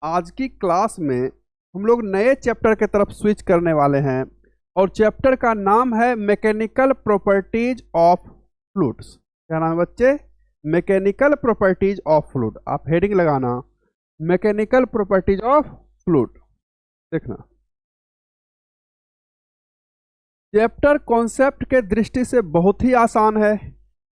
आज की क्लास में हम लोग नए चैप्टर की तरफ स्विच करने वाले हैं और चैप्टर का नाम है मैकेनिकल प्रॉपर्टीज ऑफ फ्लूइड्स। क्या नाम है बच्चे? Mechanical properties of fluid. आप हेडिंग लगाना मैकेनिकल प्रॉपर्टीज ऑफ फ्लूइड। देखना चैप्टर कॉन्सेप्ट के दृष्टि से बहुत ही आसान है,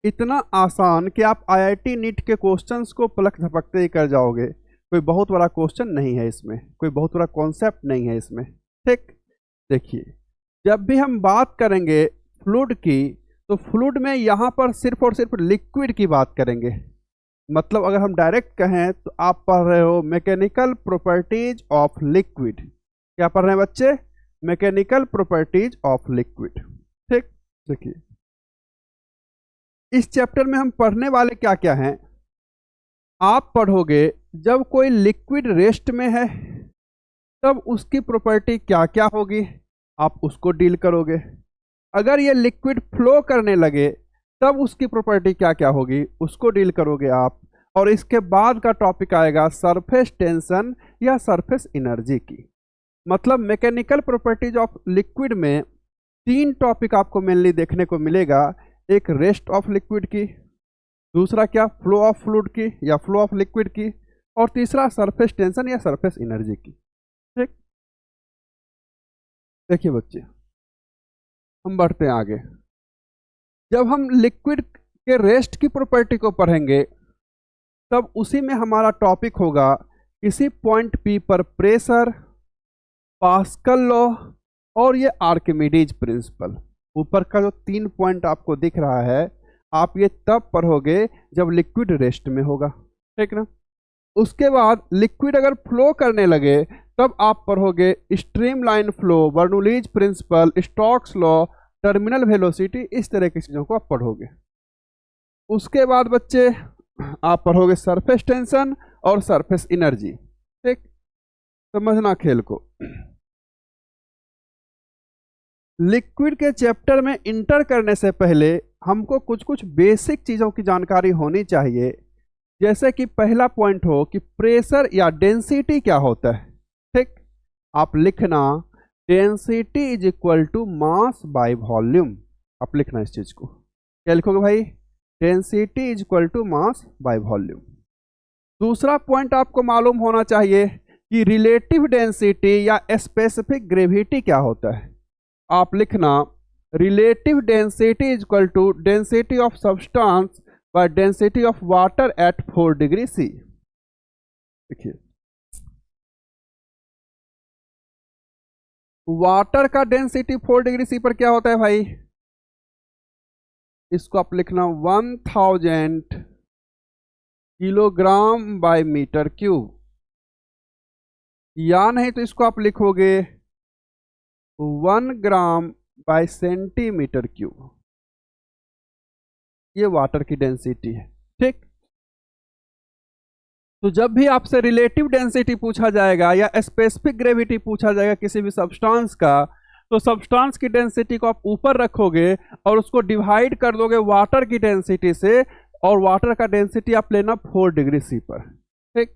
इतना आसान कि आप आईआईटी नीट के क्वेश्चंस को पलक झपकते ही कर जाओगे। कोई बहुत बड़ा क्वेश्चन नहीं है इसमें, कोई बहुत बड़ा कॉन्सेप्ट नहीं है इसमें। ठीक, देखिए जब भी हम बात करेंगे फ्लूइड की तो फ्लूइड में यहाँ पर सिर्फ और सिर्फ लिक्विड की बात करेंगे। मतलब अगर हम डायरेक्ट कहें तो आप पढ़ रहे हो मैकेनिकल प्रॉपर्टीज ऑफ लिक्विड। क्या पढ़ रहे हैं बच्चे? Mechanical properties of liquid. ठीक, देखिए इस चैप्टर में हम पढ़ने वाले क्या क्या हैं। आप पढ़ोगे जब कोई लिक्विड रेस्ट में है तब उसकी प्रॉपर्टी क्या क्या होगी, आप उसको डील करोगे। अगर ये लिक्विड फ्लो करने लगे तब उसकी प्रॉपर्टी क्या क्या होगी, उसको डील करोगे आप। और इसके बाद का टॉपिक आएगा सरफेस टेंशन या सरफेस एनर्जी की। मतलब मैकेनिकल प्रॉपर्टीज ऑफ लिक्विड में तीन टॉपिक आपको मेनली देखने को मिलेगा। एक रेस्ट ऑफ लिक्विड की, दूसरा क्या फ्लो ऑफ फ्लूइड की या फ्लो ऑफ लिक्विड की, और तीसरा सरफेस टेंशन या सरफेस एनर्जी की। ठीक, देखिए बच्चे हम बढ़ते हैं आगे। जब हम लिक्विड के रेस्ट की प्रॉपर्टी को पढ़ेंगे तब उसी में हमारा टॉपिक होगा किसी पॉइंट पी पर प्रेशर, पास्कल लॉ और ये आर्किमिडीज प्रिंसिपल। ऊपर का जो 3 पॉइंट आपको दिख रहा है आप ये तब पढ़ोगे जब लिक्विड रेस्ट में होगा। ठीक ना? उसके बाद लिक्विड अगर फ्लो करने लगे तब आप पढ़ोगे streamline flow, Bernoulli's principle, Stokes law, terminal velocity, इस तरह की चीज़ों को आप पढ़ोगे। उसके बाद बच्चे आप पढ़ोगे सरफेस टेंशन और सरफेस एनर्जी। ठीक, समझना खेल को। लिक्विड के चैप्टर में इंटर करने से पहले हमको कुछ कुछ बेसिक चीज़ों की जानकारी होनी चाहिए। जैसे कि पहला पॉइंट हो कि प्रेशर या डेंसिटी क्या होता है। ठीक, आप लिखना density is equal to mass by volume. आप लिखना इस चीज़ को। क्या लिखोगे भाई? Density is equal to mass by volume. दूसरा पॉइंट आपको मालूम होना चाहिए कि रिलेटिव डेंसिटी या स्पेसिफिक ग्रेविटी क्या होता है। आप लिखना relative density is equal to density of substance by density of water at 4 degree C. देखिए वाटर का डेंसिटी 4 डिग्री सी पर क्या होता है भाई? इसको आप लिखना 1000 किलोग्राम बाय मीटर क्यूब, या नहीं तो इसको आप लिखोगे 1 ग्राम बाय सेंटीमीटर क्यूब। ये वाटर की डेंसिटी है। ठीक, तो जब भी आपसे रिलेटिव डेंसिटी पूछा जाएगा या स्पेसिफिक ग्रेविटी पूछा जाएगा किसी भी सब्सटेंस का, तो सब्सटेंस की डेंसिटी को आप ऊपर रखोगे और उसको डिवाइड कर दोगे वाटर की डेंसिटी से, और वाटर का डेंसिटी आप लेना 4 डिग्री सी पर। ठीक,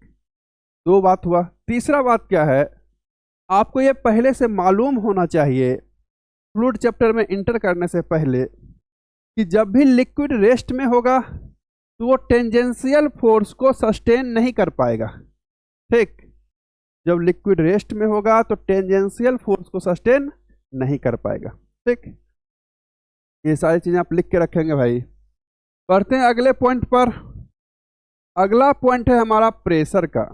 2 बात हुआ। तीसरा बात क्या है, आपको ये पहले से मालूम होना चाहिए फ्लूइड चैप्टर में इंटर करने से पहले कि जब भी लिक्विड रेस्ट में होगा तो वो टेंजेंशियल फोर्स को सस्टेन नहीं कर पाएगा। ठीक, जब लिक्विड रेस्ट में होगा तो टेंजेंशियल फोर्स को सस्टेन नहीं कर पाएगा। ठीक, ये सारी चीजें आप लिख के रखेंगे भाई। बढ़ते हैं अगले पॉइंट पर। अगला पॉइंट है हमारा प्रेशर का।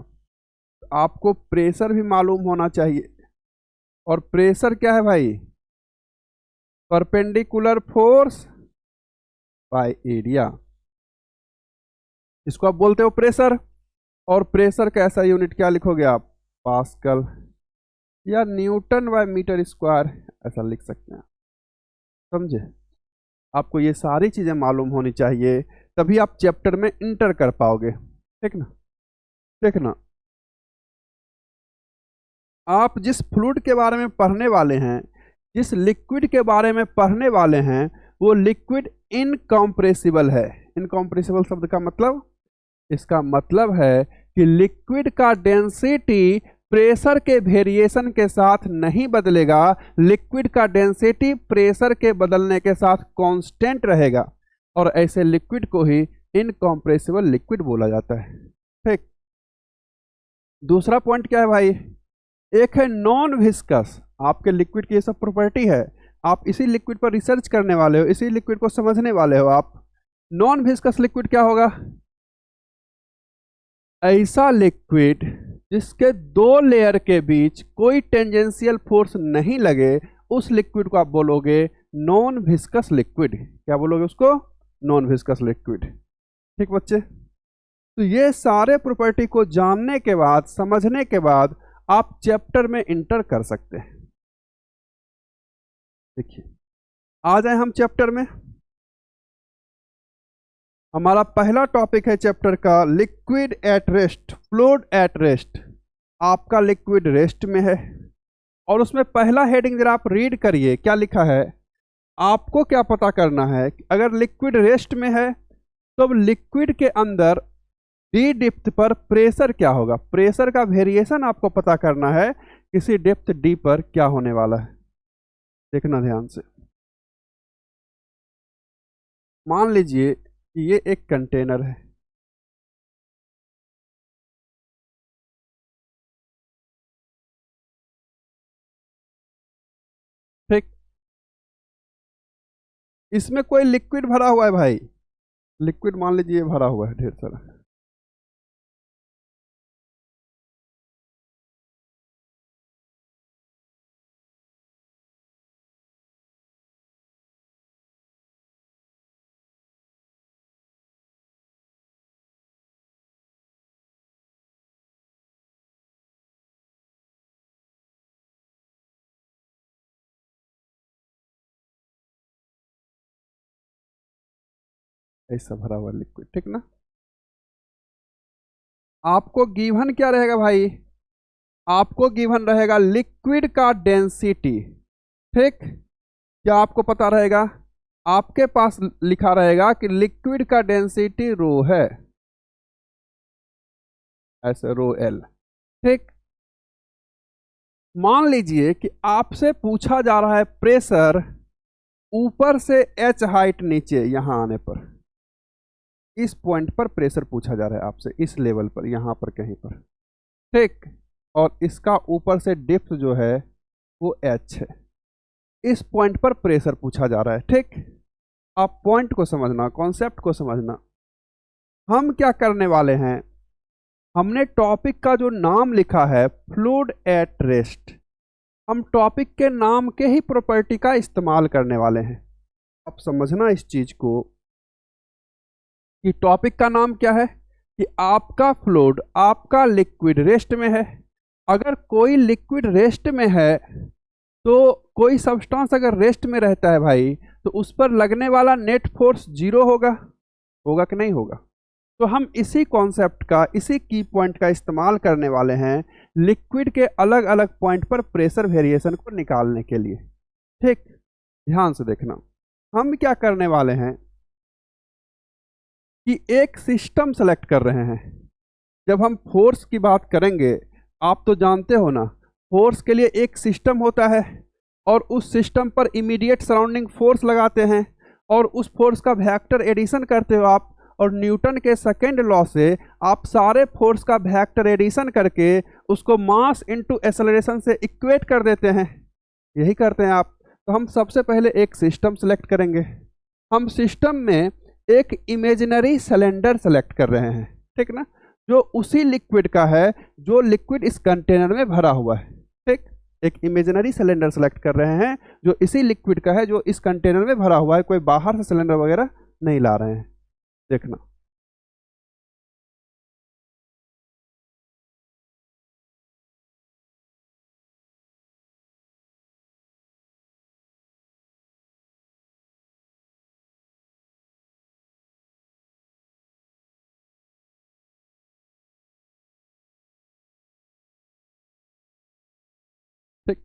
आपको प्रेशर भी मालूम होना चाहिए। और प्रेशर क्या है भाई? परपेंडिकुलर फोर्स बाय एरिया, इसको आप बोलते हो प्रेशर। और प्रेशर का ऐसा यूनिट क्या लिखोगे आप? पास्कल या न्यूटन बाय मीटर स्क्वायर, ऐसा लिख सकते हैं। समझे? आपको ये सारी चीजें मालूम होनी चाहिए, तभी आप चैप्टर में इंटर कर पाओगे। ठीक ना? देखना आप जिस फ्लूइड के बारे में पढ़ने वाले हैं, जिस लिक्विड के बारे में पढ़ने वाले हैं, वो लिक्विड इनकम्प्रेसिबल है। इनकम्प्रेसिबल शब्द का मतलब, इसका मतलब है कि लिक्विड का डेंसिटी प्रेशर के वेरिएशन के साथ नहीं बदलेगा, लिक्विड का डेंसिटी प्रेशर के बदलने के साथ कांस्टेंट रहेगा, और ऐसे लिक्विड को ही इनकम्प्रेसिबल लिक्विड बोला जाता है। ठीक, दूसरा पॉइंट क्या है भाई, एक है नॉन विस्कस। आपके लिक्विड की ये सब प्रॉपर्टी है, आप इसी लिक्विड पर रिसर्च करने वाले हो, इसी लिक्विड को समझने वाले हो आप। नॉन विस्कस लिक्विड क्या होगा, ऐसा लिक्विड जिसके दो लेयर के बीच कोई टेंजेंशियल फोर्स नहीं लगे, उस लिक्विड को आप बोलोगे नॉन विस्कस लिक्विड। क्या बोलोगे उसको, नॉन विस्कस लिक्विड। ठीक बच्चे, तो ये सारे प्रॉपर्टी को जानने के बाद, समझने के बाद आप चैप्टर में इंटर कर सकते हैं। देखिए, आ जाए हम चैप्टर में। हमारा पहला टॉपिक है चैप्टर का liquid at rest, fluid at rest. आपका लिक्विड रेस्ट में है, और उसमें पहला हेडिंग जरा आप रीड करिए, क्या लिखा है। आपको क्या पता करना है, अगर लिक्विड रेस्ट में है तो अब लिक्विड के अंदर डी डेप्थ पर प्रेशर क्या होगा, प्रेशर का वेरिएशन आपको पता करना है, किसी डेप्थ डी पर क्या होने वाला है। देखना ध्यान से। मान लीजिए कि ये एक कंटेनर है, ठीक, इसमें कोई लिक्विड भरा हुआ है भाई, लिक्विड मान लीजिए ये भरा हुआ है ढेर सारा। ऐसा भरा हुआ लिक्विड, ठीक ना। आपको गिवन क्या रहेगा भाई, आपको गिवन रहेगा लिक्विड का डेंसिटी। ठीक, क्या आपको पता रहेगा, आपके पास लिखा रहेगा कि लिक्विड का डेंसिटी रो है, ऐसे रो एल। ठीक, मान लीजिए कि आपसे पूछा जा रहा है प्रेशर ऊपर से एच हाइट नीचे, यहां आने पर इस पॉइंट पर प्रेशर पूछा जा रहा है आपसे, इस लेवल पर, यहां पर कहीं पर। ठीक, और इसका ऊपर से डेप्थ जो है वो एच है, इस पॉइंट पर प्रेशर पूछा जा रहा है। ठीक, आप पॉइंट को समझना, कॉन्सेप्ट को समझना। हम क्या करने वाले हैं, हमने टॉपिक का जो नाम लिखा है फ्लूइड एट रेस्ट, हम टॉपिक के नाम के ही प्रॉपर्टी का इस्तेमाल करने वाले हैं। अब समझना इस चीज को कि टॉपिक का नाम क्या है, कि आपका फ्लूइड, आपका लिक्विड रेस्ट में है। अगर कोई लिक्विड रेस्ट में है तो कोई सब्सटेंस अगर रेस्ट में रहता है भाई, तो उस पर लगने वाला नेट फोर्स जीरो होगा, होगा कि नहीं होगा। तो हम इसी कॉन्सेप्ट का, इसी की पॉइंट का इस्तेमाल करने वाले हैं लिक्विड के अलग अलग पॉइंट पर प्रेशर वेरिएशन को निकालने के लिए। ठीक, ध्यान से देखना। हम क्या करने वाले हैं कि एक सिस्टम सेलेक्ट कर रहे हैं। जब हम फोर्स की बात करेंगे, आप तो जानते हो ना, फोर्स के लिए एक सिस्टम होता है, और उस सिस्टम पर इमीडिएट सराउंडिंग फोर्स लगाते हैं, और उस फोर्स का वेक्टर एडिशन करते हो आप, और न्यूटन के सेकेंड लॉ से आप सारे फोर्स का वेक्टर एडिशन करके उसको मास इनटू एक्सेलरेशन से इक्वेट कर देते हैं। यही करते हैं आप। तो हम सबसे पहले एक सिस्टम सेलेक्ट करेंगे। हम सिस्टम में एक इमेजिनरी सिलेंडर सेलेक्ट कर रहे हैं, ठीक ना, जो उसी लिक्विड का है जो लिक्विड इस कंटेनर में भरा हुआ है। ठीक, एक इमेजिनरी सिलेंडर सेलेक्ट कर रहे हैं जो इसी लिक्विड का है जो इस कंटेनर में भरा हुआ है, कोई बाहर से सिलेंडर वगैरह नहीं ला रहे हैं। देखना, ठीक,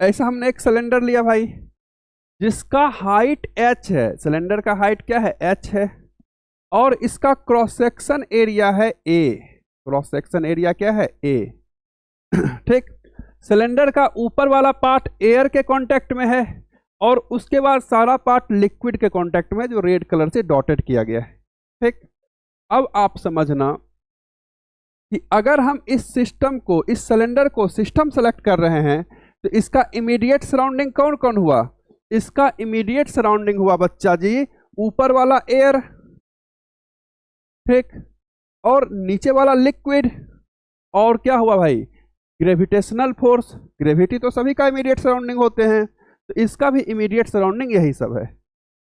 ऐसा हमने एक सिलेंडर लिया भाई जिसका हाइट h है, सिलेंडर का हाइट क्या है, h है, और इसका क्रॉस सेक्शन एरिया है a। क्रॉस सेक्शन एरिया क्या है, ए। ठीक, सिलेंडर का ऊपर वाला पार्ट एयर के कांटेक्ट में है और उसके बाद सारा पार्ट लिक्विड के कांटेक्ट में, जो रेड कलर से डॉटेड किया गया है। ठीक, अब आप समझना कि अगर हम इस सिस्टम को, इस सिलेंडर को सिस्टम सेलेक्ट कर रहे हैं तो इसका इमीडिएट सराउंडिंग कौन कौन हुआ? इसका इमीडिएट सराउंडिंग हुआ बच्चा जी ऊपर वाला एयर, ठीक, और नीचे वाला लिक्विड, और क्या हुआ भाई, ग्रेविटेशनल फोर्स। ग्रेविटी तो सभी का इमीडिएट सराउंडिंग होते हैं, तो इसका भी इमीडिएट सराउंडिंग यही सब है।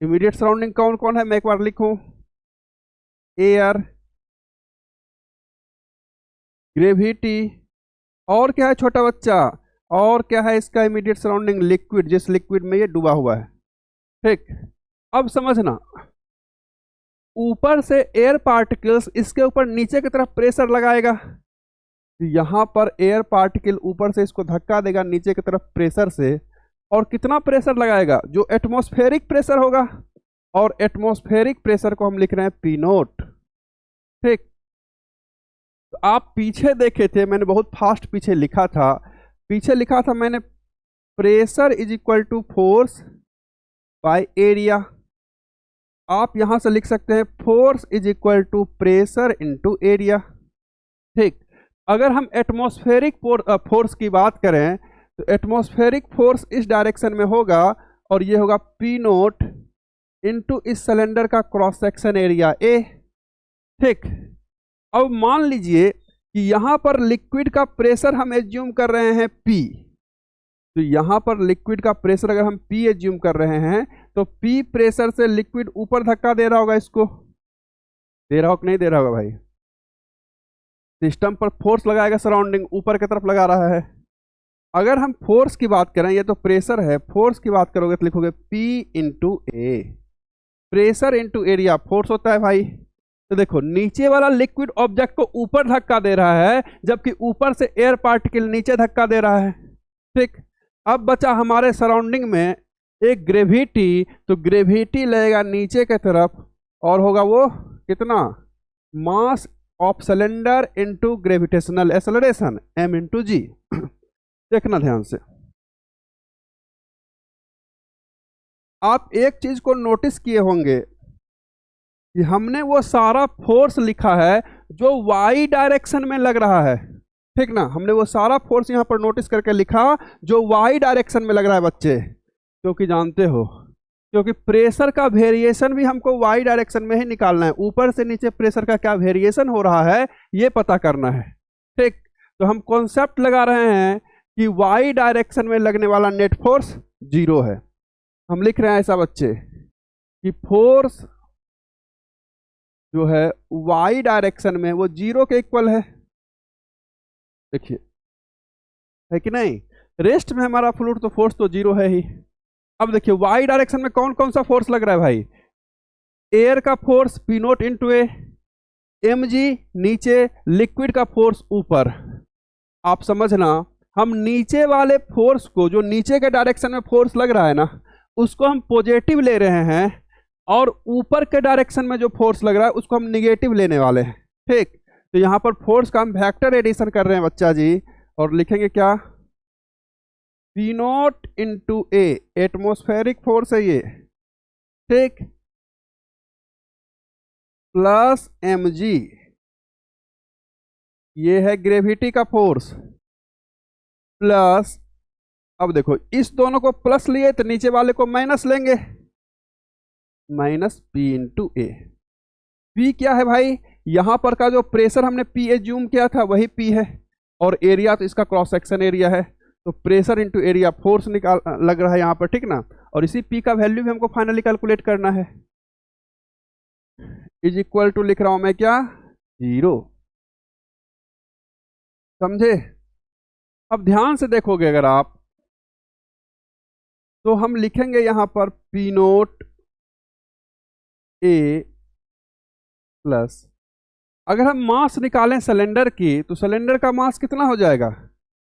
इमीडिएट सराउंडिंग कौन कौन है, मैं एक बार लिखूं, एयर, ग्रेविटी, और क्या है छोटा बच्चा, और क्या है इसका इमीडिएट सराउंडिंग, लिक्विड, जिस लिक्विड में ये डूबा हुआ है। ठीक, अब समझना, ऊपर से एयर पार्टिकल्स इसके ऊपर नीचे की तरफ प्रेशर लगाएगा, यहां पर एयर पार्टिकल ऊपर से इसको धक्का देगा नीचे की तरफ प्रेशर से, और कितना प्रेशर लगाएगा, जो एटमॉस्फेरिक प्रेशर होगा, और एटमॉस्फेरिक प्रेशर को हम लिख रहे हैं पी नोट। ठीक, तो आप पीछे देखे थे, मैंने बहुत फास्ट पीछे लिखा था, मैंने pressure is equal to force by area. आप यहां से लिख सकते हैं force is equal to pressure into area. ठीक, अगर हम एटमॉस्फेरिक फोर्स की बात करें तो एटमॉस्फेरिक फोर्स इस डायरेक्शन में होगा, और ये होगा पी नोट इनटू इस सिलेंडर का क्रॉस सेक्शन एरिया ए। ठीक, अब मान लीजिए कि यहां पर लिक्विड का प्रेशर हम एज्यूम कर रहे हैं P, तो यहां पर लिक्विड का प्रेशर अगर हम P एज्यूम कर रहे हैं तो P प्रेशर से लिक्विड ऊपर धक्का दे रहा होगा, इसको दे रहा हो कि नहीं दे रहा होगा भाई? सिस्टम पर फोर्स लगाएगा, सराउंडिंग ऊपर की तरफ लगा रहा है। अगर हम फोर्स की बात करें, ये तो प्रेशर है, फोर्स की बात करोगे तो लिखोगे P इंटू ए, प्रेशर इंटू एरिया फोर्स होता है भाई। तो देखो नीचे वाला लिक्विड ऑब्जेक्ट को ऊपर धक्का दे रहा है, जबकि ऊपर से एयर पार्टिकल नीचे धक्का दे रहा है। ठीक, अब बचा हमारे सराउंडिंग में एक ग्रेविटी, तो ग्रेविटी लगेगा नीचे की तरफ, और होगा वो कितना, mass of cylinder into gravitational acceleration m into G. देखना ध्यान से, आप एक चीज को नोटिस किए होंगे कि हमने वो सारा फोर्स लिखा है जो वाई डायरेक्शन में लग रहा है। ठीक ना, हमने वो सारा फोर्स यहां पर नोटिस करके लिखा जो वाई डायरेक्शन में लग रहा है बच्चे, क्योंकि जानते हो, क्योंकि प्रेशर का वेरिएशन भी हमको वाई डायरेक्शन में ही निकालना है, ऊपर से नीचे प्रेशर का क्या वेरिएशन हो रहा है ये पता करना है। ठीक, तो हम कॉन्सेप्ट लगा रहे हैं कि वाई डायरेक्शन में लगने वाला नेट फोर्स 0 है। हम लिख रहे हैं ऐसा बच्चे कि फोर्स जो है वाई डायरेक्शन में वो 0 के इक्वल है। देखिए, है कि नहीं, रेस्ट में हमारा फ्लूइड तो फोर्स तो 0 है ही। अब देखिए वाई डायरेक्शन में कौन कौन सा फोर्स लग रहा है भाई, एयर का फोर्स पी नोट इंटू ए, एम जी नीचे, लिक्विड का फोर्स ऊपर। आप समझना, हम नीचे वाले फोर्स को, जो नीचे के डायरेक्शन में फोर्स लग रहा है ना, उसको हम पॉजिटिव ले रहे हैं, और ऊपर के डायरेक्शन में जो फोर्स लग रहा है उसको हम निगेटिव लेने वाले हैं। ठीक, तो यहां पर फोर्स का हम वेक्टर एडिशन कर रहे हैं बच्चा जी, और लिखेंगे क्या, पी नोट इंटू ए, एटमोस्फेरिक फोर्स है ये, ठीक, प्लस एम जी, ये है ग्रेविटी का फोर्स, प्लस, अब देखो इस दोनों को प्लस लिए तो नीचे वाले को माइनस लेंगे, माइनस पी इंटू ए। पी क्या है भाई, यहां पर का जो प्रेशर हमने पी एज्यूम किया था वही पी है, और एरिया तो इसका क्रॉस सेक्शन एरिया है, तो प्रेशर इंटू एरिया फोर्स निकाल लग रहा है यहाँ पर, ठीक ना, और इसी पी का वैल्यू भी हमको फाइनली कैलकुलेट करना है, इज इक्वल टू लिख रहा हूं मैं क्या, 0। समझे? अब ध्यान से देखोगे अगर आप, तो हम लिखेंगे यहां पर पी नोट ए प्लस, अगर हम मास निकालें सिलेंडर की तो सिलेंडर का मास कितना हो जाएगा,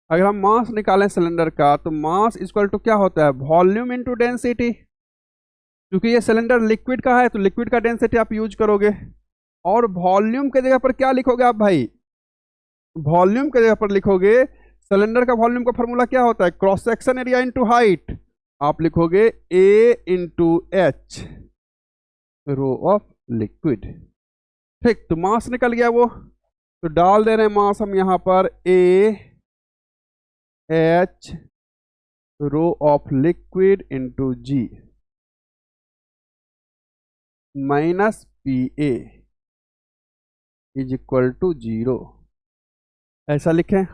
अगर हम मास निकालें सिलेंडर का तो मास इक्वल टू क्या होता है, वॉल्यूम इनटू डेंसिटी। क्योंकि ये सिलेंडर लिक्विड का है तो लिक्विड का डेंसिटी आप यूज करोगे, और वॉल्यूम के जगह पर क्या लिखोगे आप भाई, वॉल्यूम के जगह पर लिखोगे, सिलेंडर का वॉल्यूम का फॉर्मूला क्या होता है, cross section area into height. आप लिखोगे A into H, rho of liquid. ठीक, तो मास निकल गया वो, तो डाल दे रहे हैं मास हम यहां पर, A H rho of liquid into G minus P A is equal to 0, ऐसा लिखें।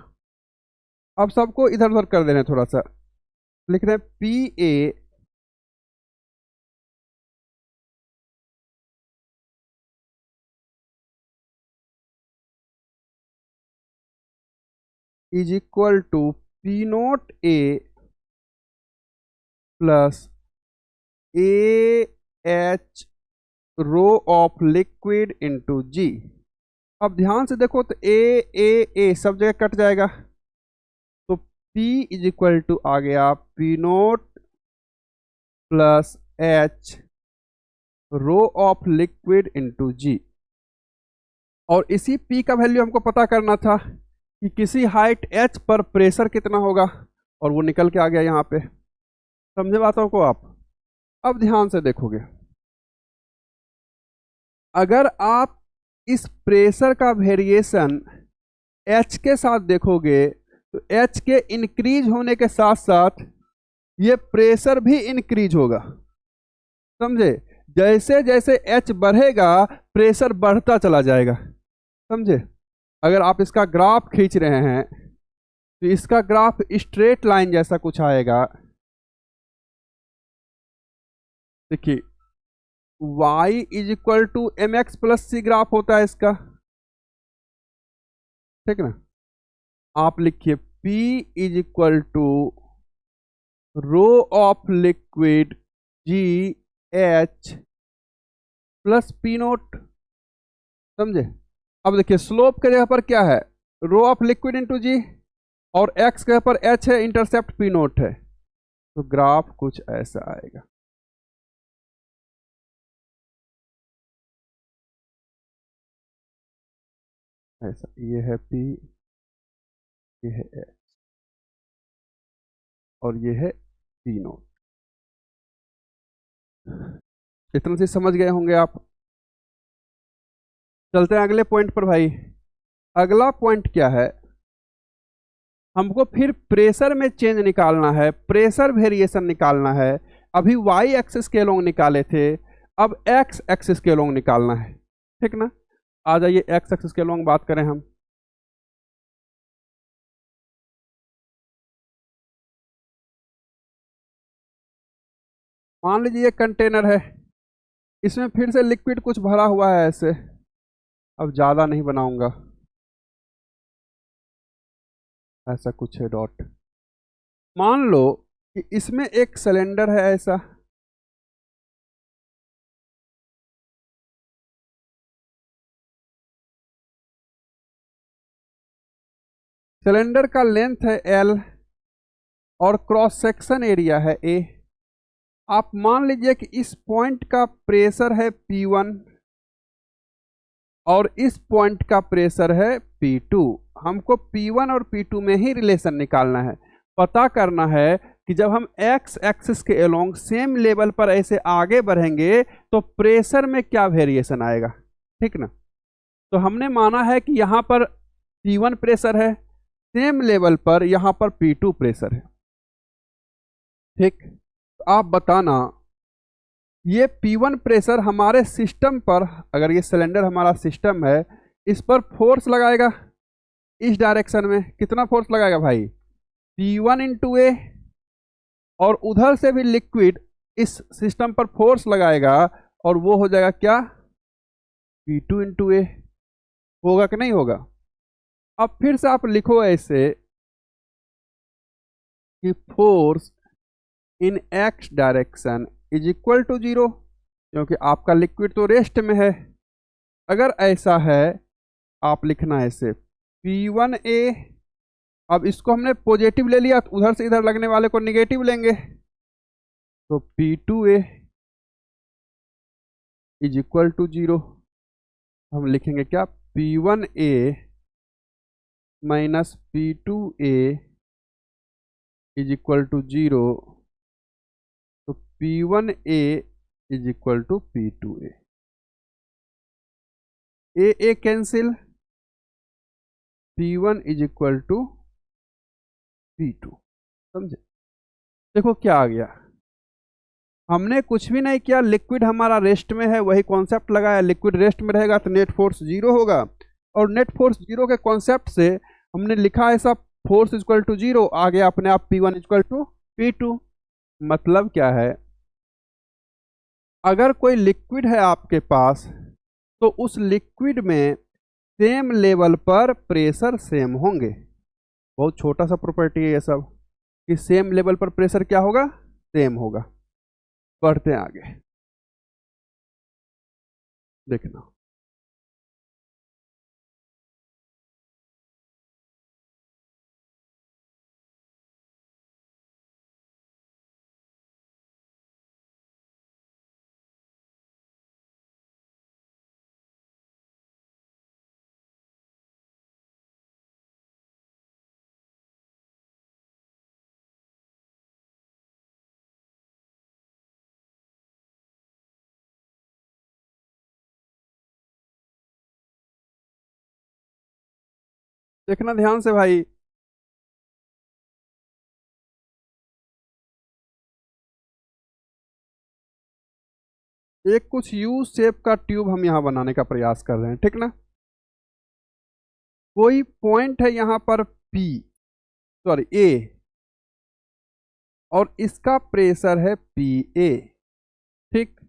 अब सबको इधर उधर कर दे रहे हैं, थोड़ा सा लिख रहे हैं P A is equal to P naught A plus A H rho of liquid into G. अब ध्यान से देखो तो ए सब जगह कट जाएगा, तो P इज इक्वल टू आ गया P naught plus H rho of liquid into G. और इसी P का वैल्यू हमको पता करना था कि किसी हाइट H पर प्रेशर कितना होगा, और वो निकल के आ गया यहाँ पे। समझे बातों को आप? अब ध्यान से देखोगे, अगर आप इस प्रेशर का वेरिएशन H के साथ देखोगे तो H के इंक्रीज होने के साथ साथ ये प्रेशर भी इंक्रीज होगा। समझे? जैसे जैसे H बढ़ेगा प्रेशर बढ़ता चला जाएगा। समझे? अगर आप इसका ग्राफ खींच रहे हैं तो इसका ग्राफ स्ट्रेट लाइन जैसा कुछ आएगा। देखिए y is equal to M X plus C graph होता है इसका, ठीक ना। आप लिखिए P is equal to rho of liquid G H plus P naught. समझे? अब देखिए स्लोप के जगह पर क्या है, rho of liquid into G, और एक्स के जगह पर एच है, इंटरसेप्ट पी नोट है, तो ग्राफ कुछ ऐसा आएगा। ऐसा, ये है P, ये है एच, और ये है पी नोट। इतना से समझ गए होंगे आप। चलते हैं अगले पॉइंट पर भाई। अगला पॉइंट क्या है, हमको फिर प्रेशर में चेंज निकालना है, प्रेशर वेरिएशन निकालना है। अभी वाई एक्सिस के अलोंग निकाले थे, अब एक्स एक्सिस के अलोंग निकालना है, ठीक ना। आ जाइए एक्स एक्सिस के अलोंग बात करें हम। मान लीजिए कंटेनर है, इसमें फिर से लिक्विड कुछ भरा हुआ है ऐसे। अब ज्यादा नहीं बनाऊंगा, ऐसा कुछ है डॉट। मान लो कि इसमें एक सिलेंडर है ऐसा, सिलेंडर का लेंथ है L और क्रॉस सेक्शन एरिया है A। आप मान लीजिए कि इस पॉइंट का प्रेशर है P1 और इस पॉइंट का प्रेशर है P2। हमको P1 और P2 में ही रिलेशन निकालना है। पता करना है कि जब हम एक्स एक्सिस के अलोंग सेम लेवल पर ऐसे आगे बढ़ेंगे तो प्रेशर में क्या वेरिएशन आएगा, ठीक ना। तो हमने माना है कि यहाँ पर P1 प्रेशर है, सेम लेवल पर यहाँ पर P2 प्रेशर है, ठीक। तो आप बताना ये P1 प्रेशर हमारे सिस्टम पर, अगर ये सिलेंडर हमारा सिस्टम है, इस पर फोर्स लगाएगा इस डायरेक्शन में। कितना फोर्स लगाएगा भाई, P1 इंटू ए, और उधर से भी लिक्विड इस सिस्टम पर फोर्स लगाएगा, और वो हो जाएगा क्या, P2 इंटू ए। होगा कि नहीं होगा? अब फिर से आप लिखो ऐसे कि force in X direction is equal to 0, क्योंकि आपका लिक्विड तो रेस्ट में है। अगर ऐसा है आप लिखना ऐसे P1A, अब इसको हमने पॉजिटिव ले लिया तो उधर से इधर लगने वाले को निगेटिव लेंगे, तो P2A इज इक्वल टू 0। हम लिखेंगे क्या, P1A minus P2A is equal to 0, तो P1A is equal to P2A। A cancel, P1 is equal to P2। समझे? देखो क्या आ गया, हमने कुछ भी नहीं किया, लिक्विड हमारा रेस्ट में है, वही कॉन्सेप्ट लगाया। लिक्विड रेस्ट में रहेगा तो नेट फोर्स 0 होगा, और नेट फोर्स 0 के कॉन्सेप्ट से हमने लिखा है सब फोर्स इक्वल टू 0, आ गया अपने आप P1 इक्वल टू P2। मतलब क्या है, अगर कोई लिक्विड है आपके पास तो उस लिक्विड में सेम लेवल पर प्रेशर सेम होंगे। बहुत छोटा सा प्रॉपर्टी है ये सब, कि सेम लेवल पर प्रेशर क्या होगा, सेम होगा। बढ़ते हैं आगे, देखना। देखना ध्यान से भाई, एक कुछ यू शेप का ट्यूब हम यहां बनाने का प्रयास कर रहे हैं, ठीक ना। कोई पॉइंट है यहां पर P, सॉरी A, और इसका प्रेशर है PA, ठीक।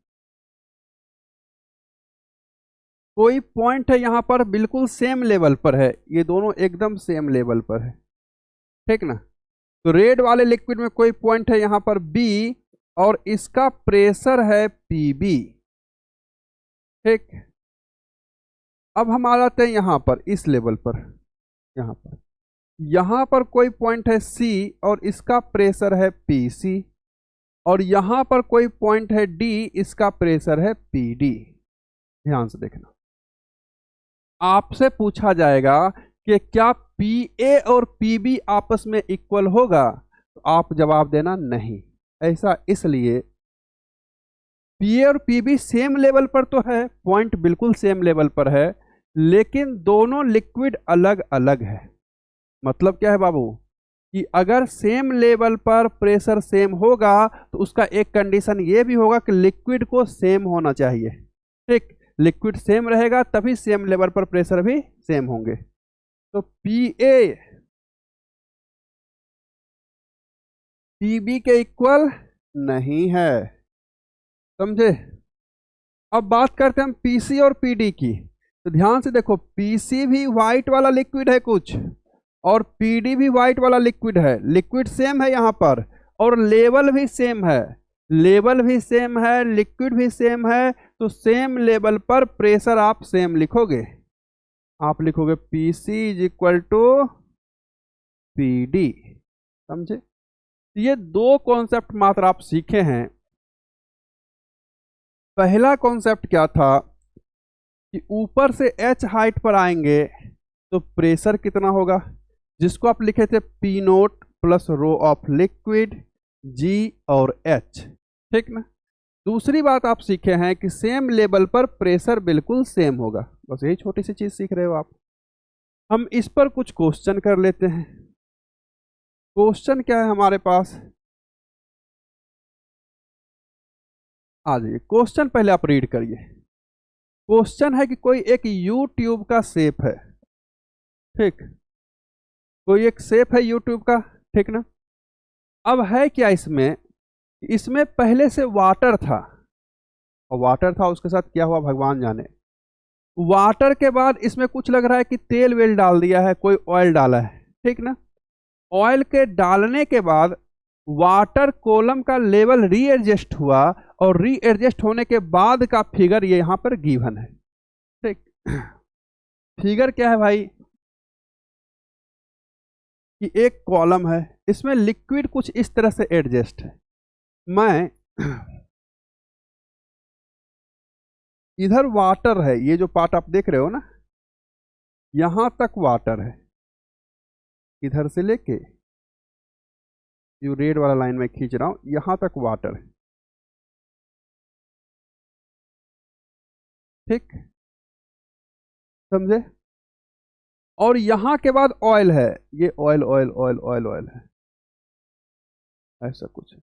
कोई पॉइंट है यहां पर बिल्कुल सेम लेवल पर है, ये दोनों एकदम सेम लेवल पर है, ठीक ना। तो रेड वाले लिक्विड में कोई पॉइंट है यहां पर B, और इसका प्रेशर है PB, ठीक। अब हम आ जाते हैं यहां पर इस लेवल पर, यहां पर कोई पॉइंट है C, और इसका प्रेशर है PC, और यहां पर कोई पॉइंट है D, इसका प्रेशर है PD। ध्यान से देखना, आपसे पूछा जाएगा कि क्या PA और PB आपस में इक्वल होगा, तो आप जवाब देना नहीं। ऐसा इसलिए, PA और PB सेम लेवल पर तो है, पॉइंट बिल्कुल सेम लेवल पर है, लेकिन दोनों लिक्विड अलग अलग है। मतलब क्या है बाबू, कि अगर सेम लेवल पर प्रेशर सेम होगा तो उसका एक कंडीशन ये भी होगा कि लिक्विड को सेम होना चाहिए, ठीक। लिक्विड सेम रहेगा तभी सेम लेवल पर प्रेशर भी सेम होंगे। तो PA PB के इक्वल नहीं है, समझे। अब बात करते हैं हम PC और PD की। तो ध्यान से देखो, PC भी व्हाइट वाला लिक्विड है कुछ, और PD भी व्हाइट वाला लिक्विड है। लिक्विड सेम है यहाँ पर, और लेवल भी सेम है, लेवल भी सेम है, लिक्विड भी सेम है। तो सेम लेवल पर प्रेशर आप सेम लिखोगे, आप लिखोगे PC is equal to PD। समझे? ये दो कॉन्सेप्ट मात्र आप सीखे हैं। पहला कॉन्सेप्ट क्या था कि ऊपर से H हाइट पर आएंगे तो प्रेशर कितना होगा, जिसको आप लिखे थे P naught plus rho of liquid G और H, ठीक ना। दूसरी बात आप सीखे हैं कि सेम लेवल पर प्रेशर बिल्कुल सेम होगा। बस यही छोटी सी चीज सीख रहे हो आप। हम इस पर कुछ क्वेश्चन कर लेते हैं। क्वेश्चन क्या है हमारे पास, आ जाइए। क्वेश्चन पहले आप रीड करिए। क्वेश्चन है कि कोई एक यू ट्यूब का शेप है, ठीक। कोई एक शेप है यू ट्यूब का, ठीक ना। अब है क्या इसमें, इसमें पहले से वाटर था, और वाटर था उसके साथ क्या हुआ भगवान जाने। वाटर के बाद इसमें कुछ लग रहा है कि तेल वेल डाल दिया है, कोई ऑयल डाला है, ठीक ना। ऑयल के डालने के बाद वाटर कॉलम का लेवल रीएडजस्ट हुआ, और रीएडजस्ट होने के बाद का फिगर ये यहां पर गिवन है, ठीक। फिगर क्या है भाई, कि एक कॉलम है, इसमें लिक्विड कुछ इस तरह से एडजस्ट है। मैं इधर वाटर है, ये जो पार्ट आप देख रहे हो ना, यहां तक वाटर है, इधर से लेके जो रेड वाला लाइन में खींच रहा हूं यहां तक वाटर है, ठीक, समझे। और यहां के बाद ऑयल है, ये oil oil oil oil oil है, ऐसा कुछ है।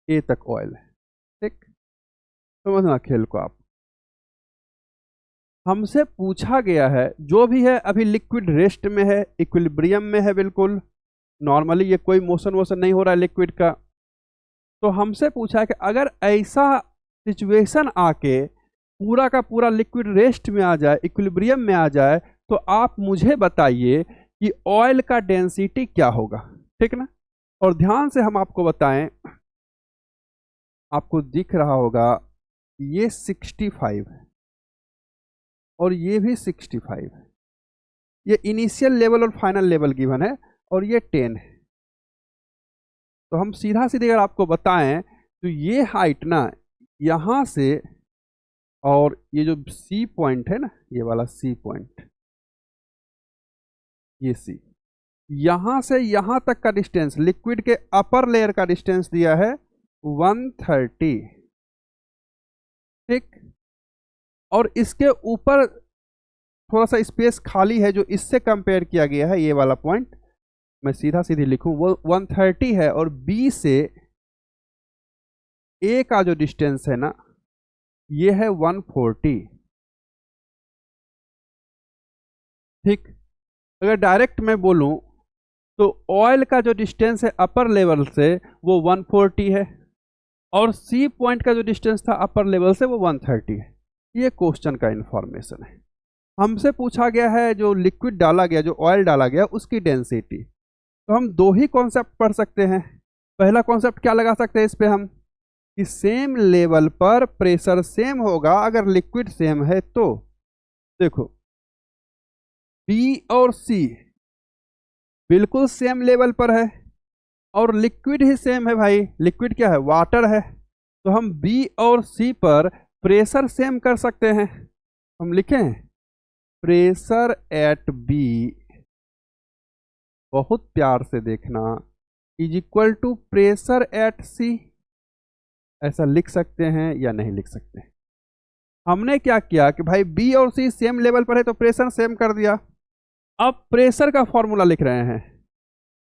ए तक ऑयल है, ठीक, समझना खेल को आप। हमसे पूछा गया है जो भी है अभी लिक्विड रेस्ट में है, इक्विलिब्रियम में है, बिल्कुल नॉर्मली, ये कोई मोशन वोशन नहीं हो रहा है लिक्विड का। तो हमसे पूछा है कि अगर ऐसा सिचुएशन आके पूरा का पूरा लिक्विड रेस्ट में आ जाए, इक्विलिब्रियम में आ जाए, तो आप मुझे बताइए कि ऑयल का डेंसिटी क्या होगा, ठीक ना। और ध्यान से हम आपको बताएं, आपको दिख रहा होगा ये 65 है और ये भी 65 है, ये इनिशियल लेवल और फाइनल लेवल गिवन है, और ये 10 है। तो हम सीधा सीधे अगर आपको बताएं तो ये हाइट ना यहां से, और ये जो सी पॉइंट है ना, ये वाला सी पॉइंट, ये सी, यहां से यहां तक का डिस्टेंस, लिक्विड के अपर लेयर का डिस्टेंस दिया है 130, ठीक। और इसके ऊपर थोड़ा सा स्पेस खाली है जो इससे कंपेयर किया गया है, ये वाला पॉइंट मैं सीधा सीधी लिखूं, वो 130 है, और बी से ए का जो डिस्टेंस है ना ये है 140, ठीक। अगर डायरेक्ट मैं बोलूं तो ऑयल का जो डिस्टेंस है अपर लेवल से वो 140 है, और सी पॉइंट का जो डिस्टेंस था अपर लेवल से वो 130 है। ये क्वेश्चन का इंफॉर्मेशन है। हमसे पूछा गया है जो लिक्विड डाला गया, जो ऑयल डाला गया, उसकी डेंसिटी। तो हम दो ही कॉन्सेप्ट पढ़ सकते हैं। पहला कॉन्सेप्ट क्या लगा सकते हैं इस पे हम, कि सेम लेवल पर प्रेशर सेम होगा अगर लिक्विड सेम है तो। देखो बी और सी बिल्कुल सेम लेवल पर है, और लिक्विड ही सेम है भाई, लिक्विड क्या है, वाटर है। तो हम बी और सी पर प्रेशर सेम कर सकते हैं। हम लिखें प्रेशर एट बी, बहुत प्यार से देखना, is equal to pressure at C. ऐसा लिख सकते हैं या नहीं लिख सकते। हमने क्या किया कि भाई बी और सी सेम लेवल पर है तो प्रेशर सेम कर दिया। अब प्रेशर का फॉर्मूला लिख रहे हैं।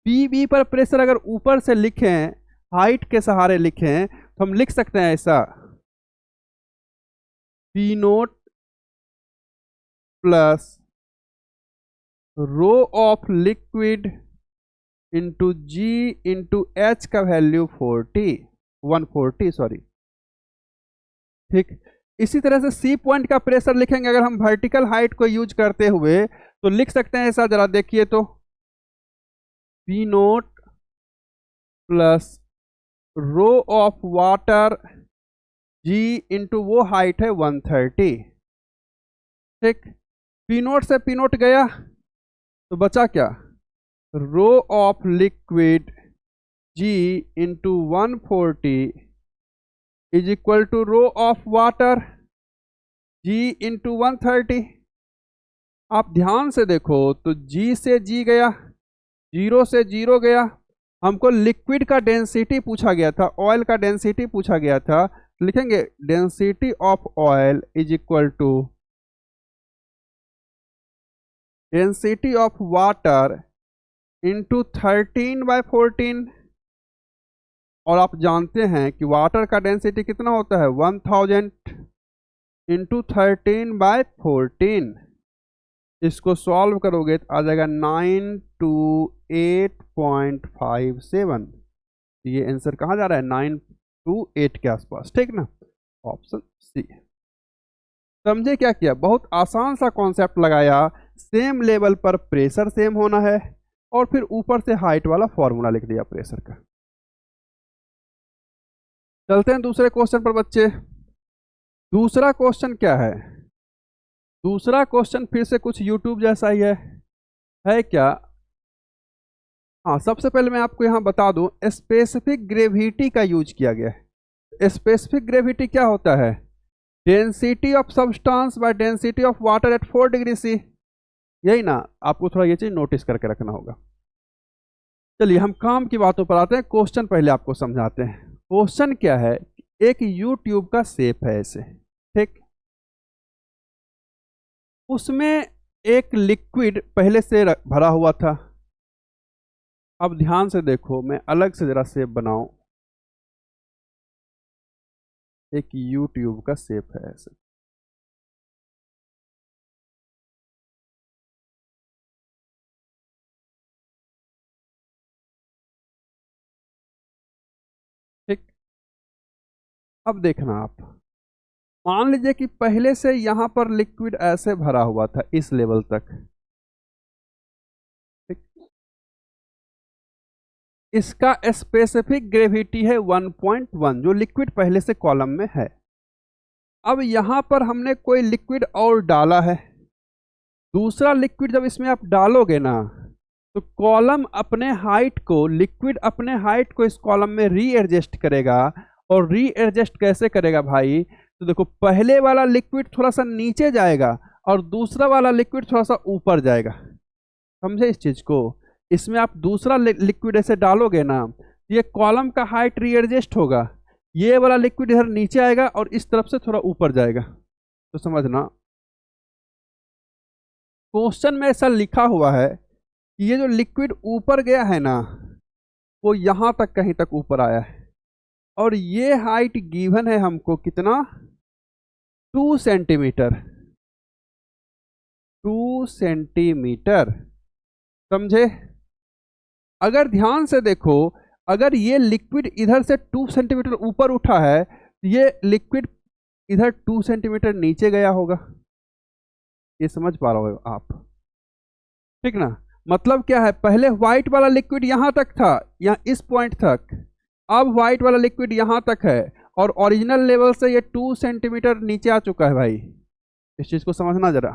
पी बी पर प्रेशर अगर ऊपर से लिखें, हाइट के सहारे लिखें, तो हम लिख सकते हैं ऐसा, P naught plus rho of liquid into G into H का वैल्यू 140 सॉरी, ठीक। इसी तरह से सी पॉइंट का प्रेशर लिखेंगे अगर हम वर्टिकल हाइट को यूज करते हुए, तो लिख सकते हैं ऐसा, जरा देखिए तो, P naught plus rho of water G into वो हाइट है 130, ठीक। पी नोट से पी नोट गया तो बचा क्या, rho of liquid G into 140 is equal to rho of water G into 130। आप ध्यान से देखो तो जी से जी गया, जीरो से जीरो गया। हमको लिक्विड का डेंसिटी पूछा गया था, ऑयल का डेंसिटी पूछा गया था, लिखेंगे density of oil is equal to density of water into 13/14। और आप जानते हैं कि वाटर का डेंसिटी कितना होता है, 1000 इंटू 13/14। इसको सॉल्व करोगे तो आ जाएगा 928.57। ये आंसर कहाँ जा रहा है, 928 के आसपास, ठीक ना, ऑप्शन सी। समझे क्या किया, बहुत आसान सा कॉन्सेप्ट लगाया, सेम लेवल पर प्रेशर सेम होना है, और फिर ऊपर से हाइट वाला फॉर्मूला लिख दिया प्रेशर का। चलते हैं दूसरे क्वेश्चन पर बच्चे। दूसरा क्वेश्चन क्या है, दूसरा क्वेश्चन फिर से कुछ यूट्यूब जैसा ही है क्या। हाँ, सबसे पहले मैं आपको यहाँ बता दूं, स्पेसिफिक ग्रेविटी का यूज किया गया है। स्पेसिफिक ग्रेविटी क्या होता है, density of substance by density of water at 4 degree C, यही ना। आपको थोड़ा ये चीज नोटिस करके रखना होगा। चलिए हम काम की बातों पर आते हैं। क्वेश्चन पहले आपको समझाते हैं। क्वेश्चन क्या है, एक यू ट्यूब का शेप है ऐसे, ठीक। उसमें एक लिक्विड पहले से भरा हुआ था। अब ध्यान से देखो, मैं अलग से जरा शेप बनाऊं। एक यू ट्यूब का शेप है ऐसे, ठीक। अब देखना आप, मान लीजिए कि पहले से यहां पर लिक्विड ऐसे भरा हुआ था इस लेवल तक, ठीक। इसका स्पेसिफिक ग्रेविटी है 1.1, जो लिक्विड पहले से कॉलम में है। अब यहां पर हमने कोई लिक्विड और डाला है, दूसरा लिक्विड जब इसमें आप डालोगे ना, तो कॉलम अपने हाइट को, लिक्विड अपने हाइट को इस कॉलम में रीएडजस्ट करेगा। और रीएडजस्ट कैसे करेगा भाई, तो देखो पहले वाला लिक्विड थोड़ा सा नीचे जाएगा और दूसरा वाला लिक्विड थोड़ा सा ऊपर जाएगा। समझे इस चीज को। इसमें आप दूसरा लिक्विड ऐसे डालोगे ना, ये कॉलम का हाइट रीएडजस्ट होगा, ये वाला लिक्विड इधर नीचे आएगा और इस तरफ से थोड़ा ऊपर जाएगा। तो समझना, क्वेश्चन में ऐसा लिखा हुआ है कि ये जो लिक्विड ऊपर गया है ना, वो यहां तक कहीं तक ऊपर आया है, और ये हाइट गिवन है हमको कितना, 2 सेंटीमीटर। 2 सेंटीमीटर, समझे। अगर ध्यान से देखो, अगर ये लिक्विड इधर से 2 सेंटीमीटर ऊपर उठा है, ये लिक्विड इधर 2 सेंटीमीटर नीचे गया होगा। ये समझ पा रहे हो आप, ठीक ना। मतलब क्या है, पहले व्हाइट वाला लिक्विड यहां तक था, यहाँ इस पॉइंट तक। अब व्हाइट वाला लिक्विड यहां तक है और ओरिजिनल लेवल से ये 2 सेंटीमीटर नीचे आ चुका है भाई। इस चीज को समझना जरा।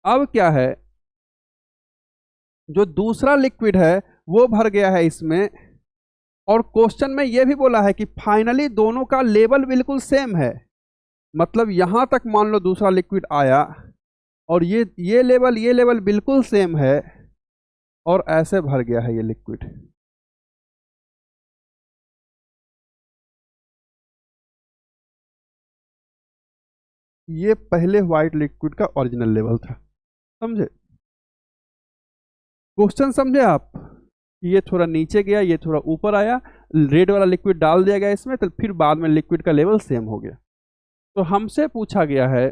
अब क्या है, जो दूसरा लिक्विड है वो भर गया है इसमें, और क्वेश्चन में ये भी बोला है कि फाइनली दोनों का लेवल बिल्कुल सेम है। मतलब यहां तक मान लो दूसरा लिक्विड आया और ये लेवल बिल्कुल सेम है, और ऐसे भर गया है ये लिक्विड। ये पहले व्हाइट लिक्विड का ओरिजिनल लेवल था। समझे क्वेश्चन, समझे आप। ये थोड़ा नीचे गया, ये थोड़ा ऊपर आया, रेड वाला लिक्विड डाल दिया गया इसमें, तो फिर बाद में लिक्विड का लेवल सेम हो गया। तो हमसे पूछा गया है,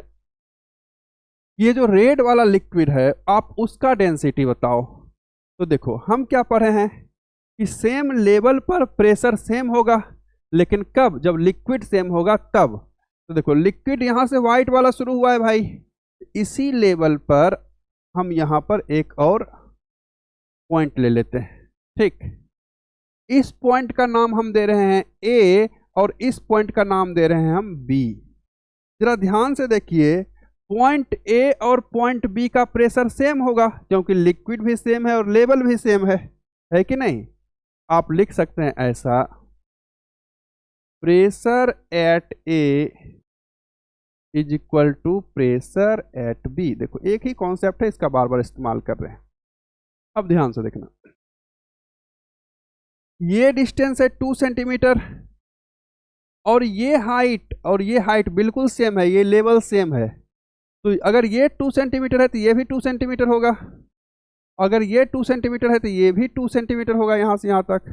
ये जो रेड वाला लिक्विड है आप उसका डेंसिटी बताओ। तो देखो हम क्या पढ़े हैं कि सेम लेवल पर प्रेशर सेम होगा, लेकिन कब, जब लिक्विड सेम होगा तब। तो देखो लिक्विड यहां से व्हाइट वाला शुरू हुआ है भाई, इसी लेवल पर हम यहां पर एक और पॉइंट ले लेते हैं, ठीक। इस पॉइंट का नाम हम दे रहे हैं ए, और इस पॉइंट का नाम दे रहे हैं हम बी। जरा ध्यान से देखिए, पॉइंट ए और पॉइंट बी का प्रेशर सेम होगा, क्योंकि लिक्विड भी सेम है और लेवल भी सेम है कि नहीं। आप लिख सकते हैं ऐसा, pressure at A is equal to pressure at B. देखो एक ही कॉन्सेप्ट है, इसका बार बार इस्तेमाल कर रहे हैं। अब ध्यान से देखना, ये डिस्टेंस है 2 सेंटीमीटर, और ये हाइट बिल्कुल सेम है, ये लेवल सेम है। तो अगर ये 2 सेंटीमीटर है तो ये भी 2 सेंटीमीटर होगा, अगर ये 2 सेंटीमीटर है तो ये भी 2 सेंटीमीटर होगा यहां से यहां तक।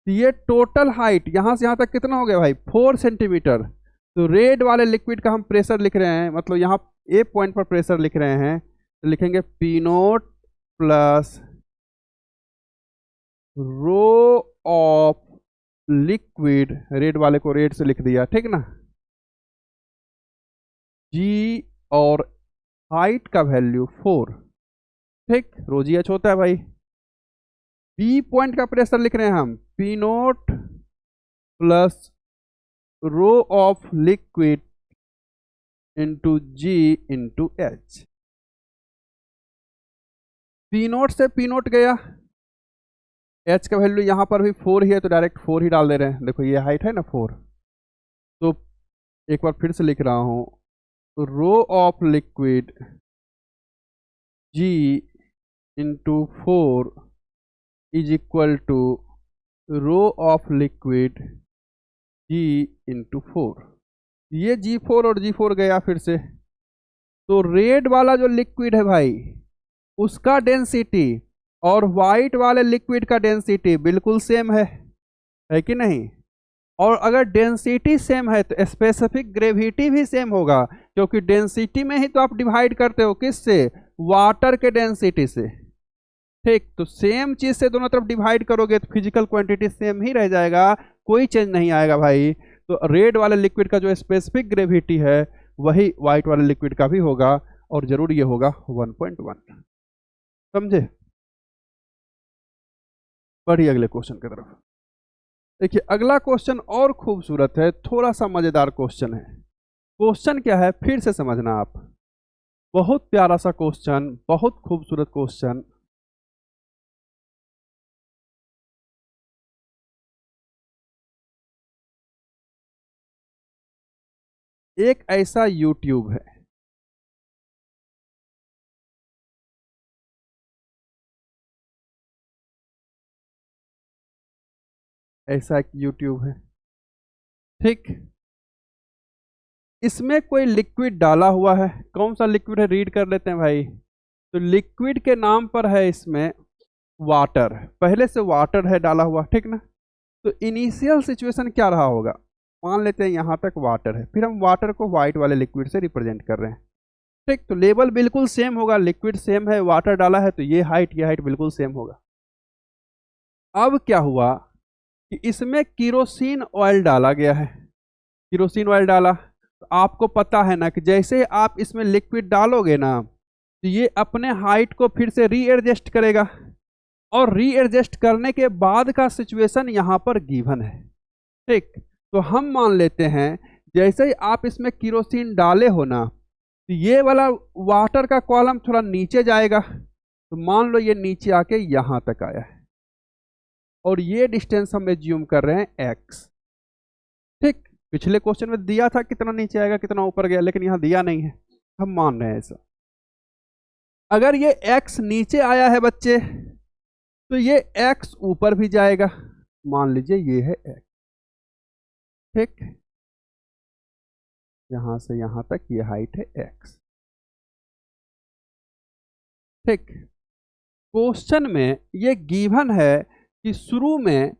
तो ये टोटल हाइट यहां से यहां तक कितना हो गया भाई, 4 सेंटीमीटर। तो रेड वाले लिक्विड का हम प्रेशर लिख रहे हैं, मतलब यहाँ ए पॉइंट पर प्रेशर लिख रहे हैं, तो लिखेंगे P naught plus rho of liquid, red वाले को रेड से लिख दिया, ठीक ना, जी, और हाइट का वैल्यू 4, ठीक। रोजी एच होता है भाई। बी पॉइंट का प्रेशर लिख रहे हैं हम, P naught plus rho of liquid into G into H. P naught से पी नोट गया, एच का वैल्यू यहाँ पर भी 4 ही है, तो डायरेक्ट 4 ही डाल दे रहे हैं। देखो ये हाइट है ना 4, तो एक बार फिर से लिख रहा हूं, तो rho of liquid G into 4 is equal to rho of liquid G into 4। ये G4 और G4 गया फिर से, तो रेड वाला जो लिक्विड है भाई उसका डेंसिटी और वाइट वाले लिक्विड का डेंसिटी बिल्कुल सेम है कि नहीं? और अगर डेंसिटी सेम है तो स्पेसिफिक ग्रेविटी भी सेम होगा, क्योंकि डेंसिटी में ही तो आप डिवाइड करते हो, किससे? वाटर के डेंसिटी से। ठीक, तो सेम चीज से दोनों तरफ डिवाइड करोगे तो फिजिकल क्वांटिटी सेम ही रह जाएगा, कोई चेंज नहीं आएगा भाई। तो रेड वाले लिक्विड का जो स्पेसिफिक ग्रेविटी है वही वाइट वाले लिक्विड का भी होगा, और जरूर ये होगा 1.1। समझे? बढ़िए अगले क्वेश्चन की तरफ। देखिए अगला क्वेश्चन और खूबसूरत है, थोड़ा सा मजेदार क्वेश्चन है। क्वेश्चन क्या है फिर से समझना आप, बहुत प्यारा सा क्वेश्चन, बहुत खूबसूरत क्वेश्चन। एक ऐसा यूट्यूब है, ऐसा एक यूट्यूब है, ठीक, इसमें कोई लिक्विड डाला हुआ है। कौन सा लिक्विड है रीड कर लेते हैं भाई। तो लिक्विड के नाम पर है इसमें वाटर, पहले से वाटर है डाला हुआ, ठीक ना। तो इनिशियल सिचुएशन क्या रहा होगा, मान लेते हैं यहाँ तक वाटर है, फिर हम वाटर को व्हाइट वाले लिक्विड से रिप्रेजेंट कर रहे हैं, ठीक। तो लेवल बिल्कुल सेम होगा, लिक्विड सेम है, वाटर डाला है, तो ये हाइट बिल्कुल सेम होगा। अब क्या हुआ कि इसमें केरोसिन ऑयल डाला गया है, केरोसिन ऑयल डाला, तो आपको पता है ना कि जैसे आप इसमें लिक्विड डालोगे ना तो ये अपने हाइट को फिर से रीएडजस्ट करेगा, और रीएडजस्ट करने के बाद का सिचुएशन यहाँ पर गिवन है, ठीक। तो हम मान लेते हैं जैसे ही आप इसमें केरोसिन डाले हो ना तो ये वाला वाटर का कॉलम थोड़ा नीचे जाएगा, तो मान लो ये नीचे आके यहाँ तक आया है, और ये डिस्टेंस हम एज्यूम कर रहे हैं x, ठीक। पिछले क्वेश्चन में दिया था कितना नीचे आएगा कितना ऊपर गया, लेकिन यहाँ दिया नहीं है, हम मान रहे हैं ऐसा। अगर ये x नीचे आया है बच्चे तो ये x ऊपर भी जाएगा, मान लीजिए ये है x, ठीक। यहां से यहां तक ये हाइट है x, ठीक। क्वेश्चन में ये गिवन है कि शुरू में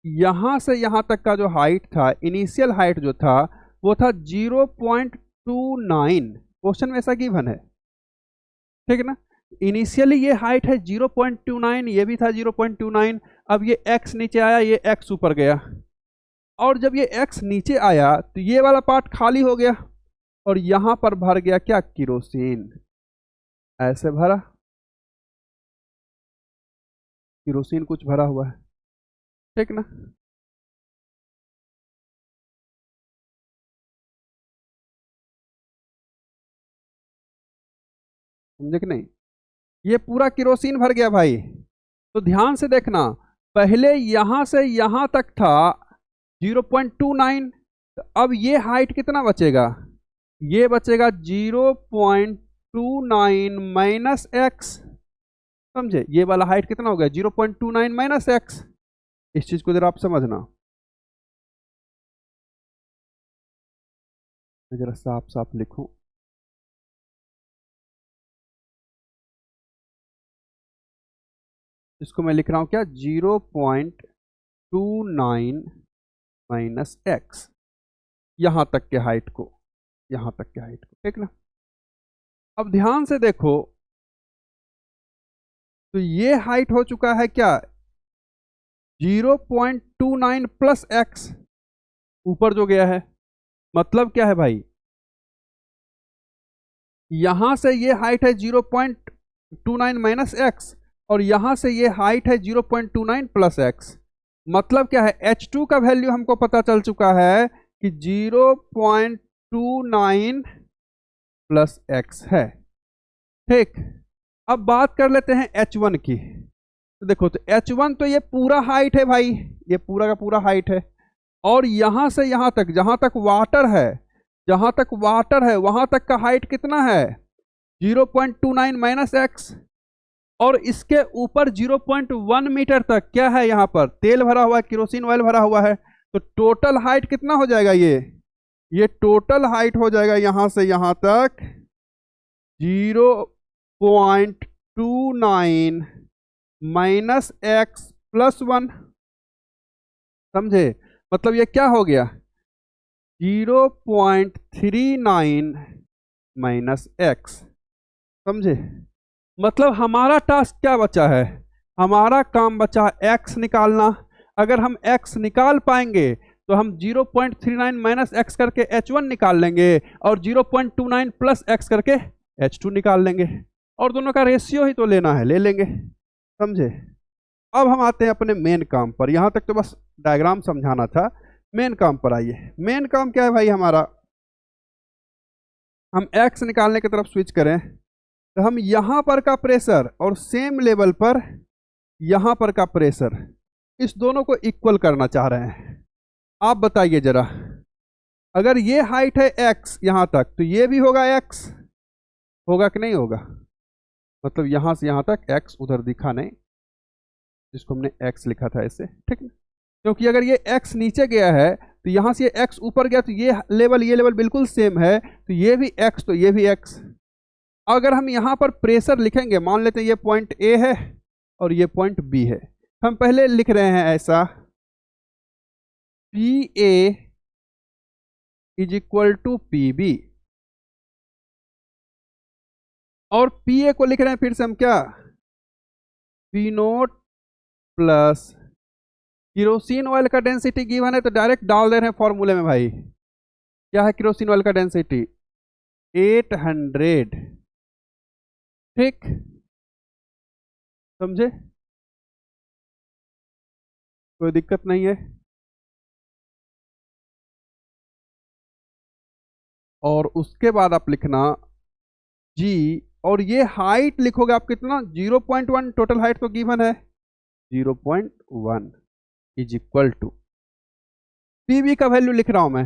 यहां से यहां तक का जो हाइट था, इनिशियल हाइट जो था वो था 0.29, क्वेश्चन में ऐसा गिवन है, ठीक है ना। इनिशियली ये हाइट है 0.29, ये भी था 0.29। अब ये x नीचे आया, ये x ऊपर गया, और जब ये x नीचे आया तो ये वाला पार्ट खाली हो गया, और यहां पर भर गया क्या, केरोसिन, ऐसे भरा, केरोसिन कुछ भरा हुआ है, ठीक ना। समझे कि नहीं? ये पूरा केरोसिन भर गया भाई। तो ध्यान से देखना, पहले यहां से यहां तक था 0.29, तो अब ये हाइट कितना बचेगा, ये बचेगा 0.29 माइनस एक्स, समझे। ये वाला हाइट कितना हो गया, 0.29 माइनस एक्स। इस चीज को जरा आप समझना, मैं जरा साफ साफ लिखूं, इसको मैं लिख रहा हूं क्या, 0.29 माइनस एक्स, यहां तक के हाइट को, यहां तक के हाइट को, ठीक ना। अब ध्यान से देखो, तो ये हाइट हो चुका है क्या, 0.29 प्लस एक्स, ऊपर जो गया है, मतलब क्या है भाई, यहां से ये हाइट है 0.29 माइनस एक्स, और यहां से ये हाइट है 0.29 प्लस एक्स, मतलब क्या है, H2 का वैल्यू हमको पता चल चुका है कि 0.29 प्लस एक्स है, ठीक। अब बात कर लेते हैं H1 की। तो देखो, तो H1 तो ये पूरा हाइट है भाई, ये पूरा का पूरा हाइट है, और यहां से यहां तक जहां तक वाटर है जहां तक वाटर है वहां तक का हाइट कितना है 0.29 माइनस एक्स, और इसके ऊपर 0.1 मीटर तक क्या है, यहां पर तेल भरा हुआ है, केरोसिन ऑयल भरा हुआ है। तो टोटल हाइट कितना हो जाएगा, ये टोटल हाइट हो जाएगा यहां से यहां तक 0.29 माइनस एक्स प्लस 1। समझे, मतलब ये क्या हो गया 0.39 माइनस एक्स। समझे, मतलब हमारा टास्क क्या बचा है, हमारा काम बचा एक्स निकालना। अगर हम एक्स निकाल पाएंगे तो हम 0.39 माइनस एक्स करके h1 निकाल लेंगे और 0.29 प्लस एक्स करके h2 निकाल लेंगे, और दोनों का रेशियो ही तो लेना है, ले लेंगे। समझे, अब हम आते हैं अपने मेन काम पर। यहां तक तो बस डायग्राम समझाना था, मेन काम पर आइए। मेन काम क्या है भाई हमारा, हम एक्स निकालने की तरफ स्विच करें तो हम यहां पर का प्रेशर और सेम लेवल पर यहां पर का प्रेशर, इस दोनों को इक्वल करना चाह रहे हैं। आप बताइए जरा, अगर ये हाइट है एक्स यहां तक तो ये भी होगा एक्स, होगा कि नहीं होगा, मतलब यहां से यहां तक एक्स, उधर दिखा नहीं जिसको हमने एक्स लिखा था ऐसे, ठीक है। क्योंकि अगर ये एक्स नीचे गया है तो यहां से ये एक्स ऊपर गया तो ये लेवल बिल्कुल सेम है, तो ये भी एक्स तो ये भी एक्स। अगर हम यहां पर प्रेशर लिखेंगे, मान लेते हैं ये पॉइंट ए है और ये पॉइंट बी है, हम पहले लिख रहे हैं ऐसा P A is equal to P B, और पी ए को लिख रहे हैं फिर से हम क्या P naught plus kerosene oil का डेंसिटी गिवन है तो डायरेक्ट डाल दे रहे हैं फॉर्मूले में भाई। क्या है केरोसिन ऑयल का डेंसिटी 800, ठीक। समझे, कोई दिक्कत नहीं है। और उसके बाद आप लिखना जी, और ये हाइट लिखोगे आप कितना 0.1, टोटल हाइट तो गिवन है 0.1 is equal to P B का वैल्यू लिख रहा हूं मैं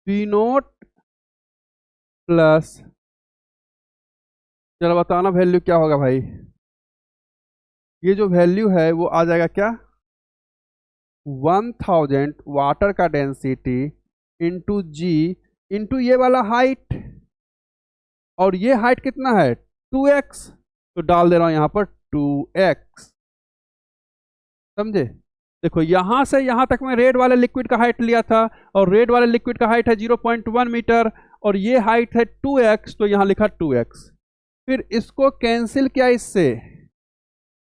पी नोट प्लस, चलो बताना वैल्यू क्या होगा भाई, ये जो वैल्यू है वो आ जाएगा क्या 1000 वाटर का डेंसिटी इंटू जी इंटू ये वाला हाइट, और ये हाइट कितना है 2x, तो डाल दे रहा हूं यहां पर 2x। समझे, देखो यहां से यहां तक मैं रेड वाले लिक्विड का हाइट लिया था, और रेड वाले लिक्विड का हाइट है 0.1 मीटर, और ये हाइट है 2x, तो यहां लिखा 2x। फिर इसको कैंसिल किया इससे,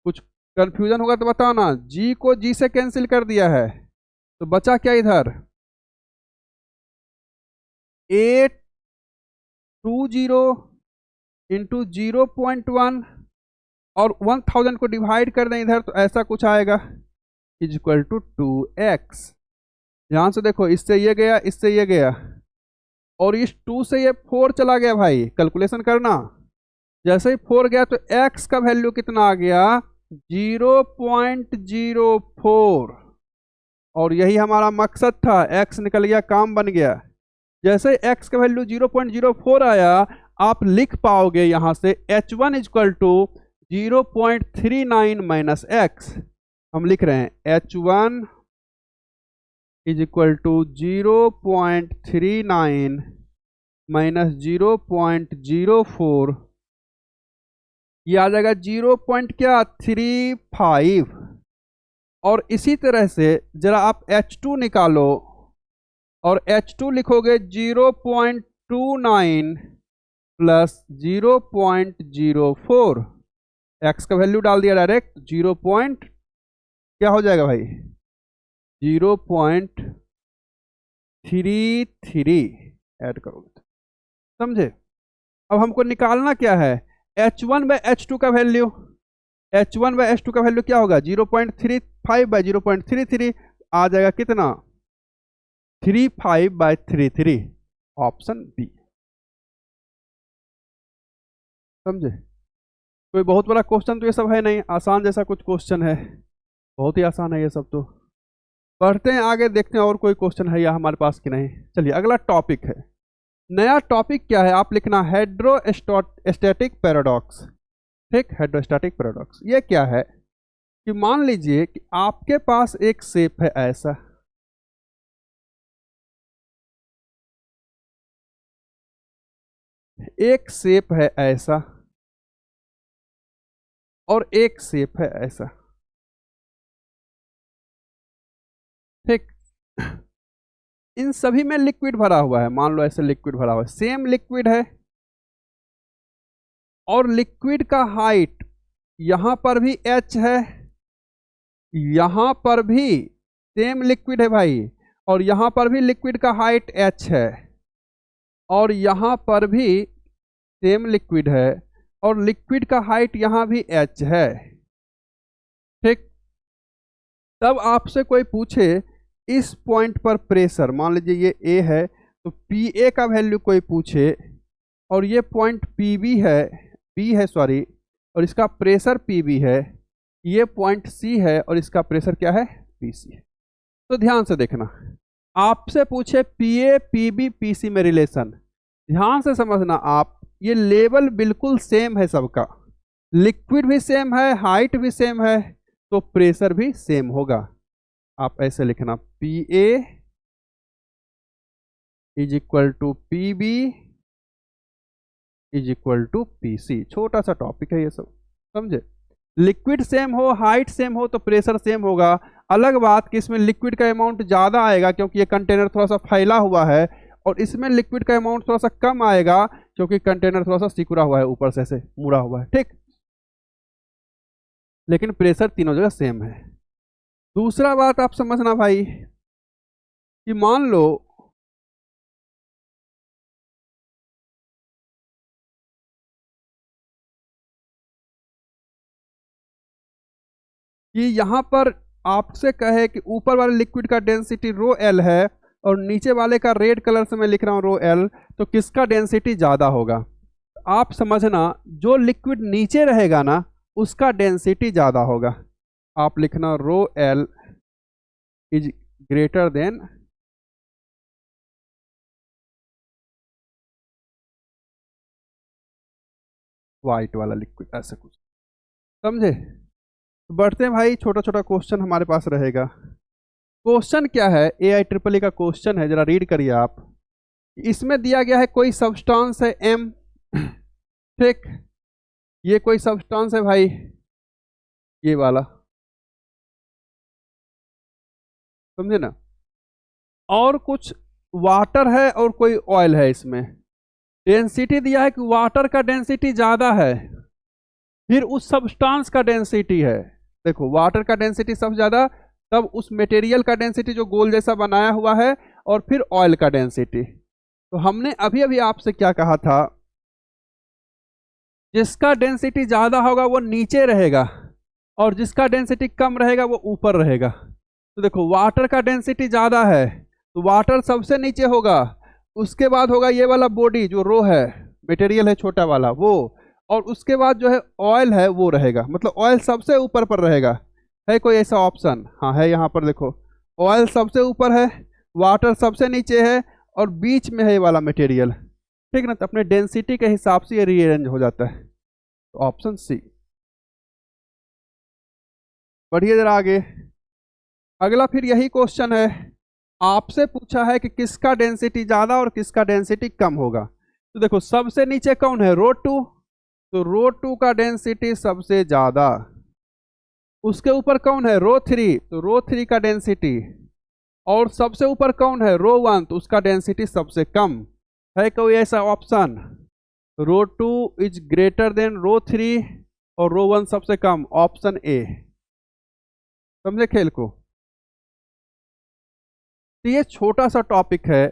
कुछ कंफ्यूजन होगा तो बताना, g को g से कैंसिल कर दिया है तो बचा क्या इधर 820 इंटू 0.1, और 1000 को डिवाइड कर दें इधर तो ऐसा कुछ आएगा इज इक्वल टू 2x। ध्यान से देखो, इससे ये गया, इससे ये गया, और इस 2 से ये 4 चला गया भाई, कैलकुलेशन करना। जैसे ही 4 गया तो x का वैल्यू कितना आ गया 0.04, और यही हमारा मकसद था, x निकल गया, काम बन गया। जैसे x का वैल्यू 0.04 आया, आप लिख पाओगे यहां से h1 equal to 0.39 minus x. हम लिख रहे हैं h1 is equal to 0.39 minus 0.04, ये आ जाएगा 0.35। और इसी तरह से जरा आप h2 निकालो, और h2 लिखोगे 0.29 प्लस 0.04, x का वैल्यू डाल दिया डायरेक्ट, क्या हो जाएगा भाई 0.33 ऐड करोगे। समझे, अब हमको निकालना क्या है h1 बाय h2 का वैल्यू, h1 बाय h2 का वैल्यू क्या होगा 0.35 बाय 0.33, आ जाएगा कितना 35/33, ऑप्शन बी। समझे, कोई बहुत बड़ा क्वेश्चन तो ये सब है नहीं, आसान जैसा कुछ क्वेश्चन है, बहुत ही आसान है ये सब। तो पढ़ते हैं आगे, देखते हैं और कोई क्वेश्चन है या हमारे पास कि नहीं। चलिए अगला टॉपिक है नया टॉपिक क्या है, आप लिखना हाइड्रोस्टैटिक पैराडॉक्स। ठीक, हाइड्रोस्टैटिक पैराडॉक्स ये क्या है कि मान लीजिए कि आपके पास एक शेप है ऐसा, एक शेप है ऐसा और एक शेप है ऐसा। ठीक, इन सभी में लिक्विड भरा हुआ है, मान लो ऐसे लिक्विड भरा हुआ है, सेम लिक्विड है और लिक्विड का हाइट यहां पर भी h है, यहां पर भी सेम लिक्विड है भाई, और यहां पर भी लिक्विड का हाइट h है, और यहां पर भी सेम लिक्विड है और लिक्विड का हाइट यहां भी h है। ठीक, तब आपसे कोई पूछे इस पॉइंट पर प्रेशर, मान लीजिए ये A है तो PA का वैल्यू कोई पूछे, और ये पॉइंट PB है, B है सॉरी, और इसका प्रेशर PB है, ये पॉइंट C है और इसका प्रेशर क्या है, PC है। तो ध्यान से देखना, आपसे पूछे PA PB PC में रिलेशन, ध्यान से समझना आप, ये लेवल बिल्कुल सेम है सबका, लिक्विड भी सेम है, हाइट भी सेम है, तो प्रेशर भी सेम होगा। आप ऐसे लिखना PA is equal to PB is equal to PC। छोटा सा टॉपिक है ये सब, समझे। लिक्विड सेम हो, हाइट सेम हो तो प्रेशर सेम होगा। अलग बात कि इसमें लिक्विड का अमाउंट ज़्यादा आएगा क्योंकि ये कंटेनर थोड़ा सा फैला हुआ है, और इसमें लिक्विड का अमाउंट थोड़ा सा कम आएगा क्योंकि कंटेनर थोड़ा सा सिकुड़ा हुआ है, ऊपर से ऐसे मुड़ा हुआ है। ठीक, लेकिन प्रेशर तीनों जगह सेम है। दूसरा बात आप समझना भाई कि मान लो कि यहां पर आपसे कहे कि ऊपर वाले लिक्विड का डेंसिटी रो एल है और नीचे वाले का रेड कलर से मैं लिख रहा हूं रो एल, तो किसका डेंसिटी ज़्यादा होगा। आप समझना जो लिक्विड नीचे रहेगा ना उसका डेंसिटी ज़्यादा होगा। आप लिखना rho L is greater then white वाला लिक्विड, ऐसे कुछ, समझे। तो बढ़ते हैं भाई, छोटा छोटा क्वेश्चन हमारे पास रहेगा। क्वेश्चन क्या है, AIEEE का क्वेश्चन है, जरा रीड करिए आप। इसमें दिया गया है कोई सब्सटेंस है M, ठीक, ये कोई सब्सटेंस है भाई, ये वाला, समझे ना, और कुछ वाटर है और कोई ऑयल है। इसमें डेंसिटी दिया है कि वाटर का डेंसिटी ज़्यादा है, फिर उस सब्सटेंस का डेंसिटी है, देखो वाटर का डेंसिटी सबसे ज़्यादा, तब उस मटेरियल का डेंसिटी जो गोल जैसा बनाया हुआ है, और फिर ऑयल का डेंसिटी। तो हमने अभी अभी आपसे क्या कहा था, जिसका डेंसिटी ज़्यादा होगा वो नीचे रहेगा और जिसका डेंसिटी कम रहेगा वो ऊपर रहेगा। तो देखो वाटर का डेंसिटी ज़्यादा है तो वाटर सबसे नीचे होगा, उसके बाद होगा ये वाला बॉडी जो रो है, मटेरियल है छोटा वाला वो, और उसके बाद जो है ऑयल है वो रहेगा, मतलब ऑयल सबसे ऊपर पर रहेगा। है कोई ऐसा ऑप्शन? हाँ है, यहाँ पर देखो ऑयल सबसे ऊपर है, वाटर सबसे नीचे है और बीच में है ये वाला मटेरियल, ठीक ना। तो अपने डेंसिटी के हिसाब से ये रीअरेंज हो जाता है, तो ऑप्शन सी। बढ़िए जरा आगे, अगला फिर यही क्वेश्चन है, आपसे पूछा है कि किसका डेंसिटी ज़्यादा और किसका डेंसिटी कम होगा। तो देखो सबसे नीचे कौन है, रो 2, तो रो 2 का डेंसिटी सबसे ज़्यादा, उसके ऊपर कौन है, रो 3, तो रो 3 का डेंसिटी, और सबसे ऊपर कौन है, रो 1, तो उसका डेंसिटी सबसे कम। है कोई ऐसा option? Rho 2 is greater than rho 3 और रो 1 सबसे कम, ऑप्शन ए। समझे खेल को। तो ये छोटा सा टॉपिक है,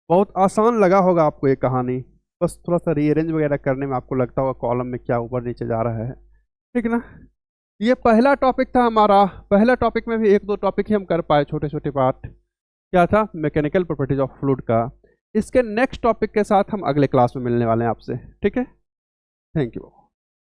बहुत आसान लगा होगा आपको ये कहानी, बस थोड़ा सा रीअरेंज वगैरह करने में आपको लगता होगा कॉलम में क्या ऊपर नीचे जा रहा है, ठीक ना। ये पहला टॉपिक था हमारा, पहला टॉपिक में भी एक दो टॉपिक ही हम कर पाए, छोटे छोटे पार्ट। क्या था, मैकेनिकल प्रॉपर्टीज ऑफ फ्लूइड का। इसके नेक्स्ट टॉपिक के साथ हम अगले क्लास में मिलने वाले हैं आपसे, ठीक है। Thank you.